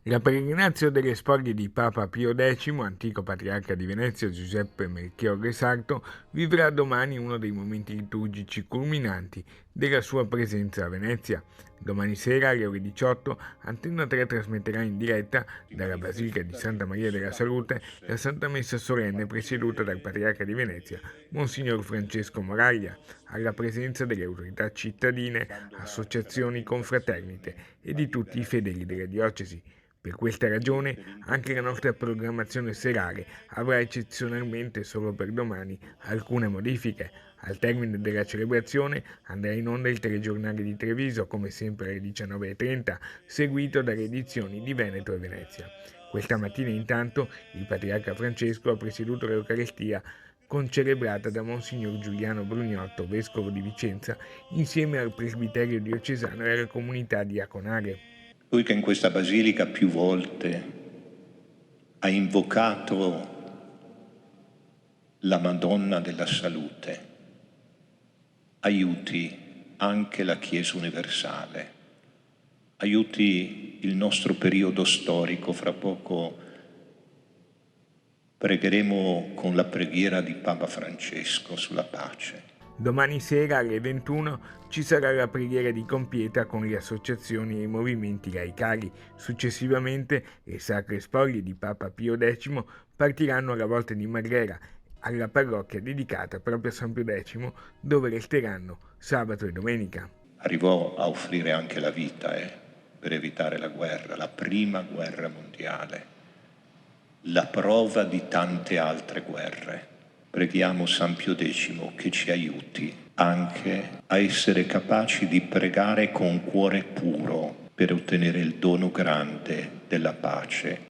La peregrinazio delle spoglie di Papa Pio X, antico patriarca di Venezia Giuseppe Melchiorre Sarto, vivrà domani uno dei momenti liturgici culminanti della sua presenza a Venezia. Domani sera alle ore 18 Antenna 3 trasmetterà in diretta dalla Basilica di Santa Maria della Salute la Santa Messa solenne presieduta dal patriarca di Venezia, Monsignor Francesco Moraglia, alla presenza delle autorità cittadine, associazioni, confraternite e di tutti i fedeli della diocesi. Per questa ragione anche la nostra programmazione serale avrà eccezionalmente solo per domani alcune modifiche. Al termine della celebrazione andrà in onda il telegiornale di Treviso, come sempre alle 19:30, seguito dalle edizioni di Veneto e Venezia. Questa mattina intanto il patriarca Francesco ha presieduto l'Eucaristia concelebrata da Monsignor Giuliano Brugnotto, vescovo di Vicenza, insieme al presbiterio diocesano e alla comunità diaconale. Lui che in questa basilica più volte ha invocato la Madonna della Salute, aiuti anche la Chiesa universale, aiuti il nostro periodo storico. Fra poco pregheremo con la preghiera di Papa Francesco sulla pace. Domani sera alle 21 ci sarà la preghiera di compieta con le associazioni e i movimenti laicali. Successivamente le sacre spoglie di Papa Pio X partiranno alla volta di Marghera, alla parrocchia dedicata proprio a San Pio X, dove resteranno sabato e domenica. Arrivò a offrire anche la vita per evitare la guerra, la prima guerra mondiale, la prova di tante altre guerre. Preghiamo San Pio X che ci aiuti anche a essere capaci di pregare con cuore puro per ottenere il dono grande della pace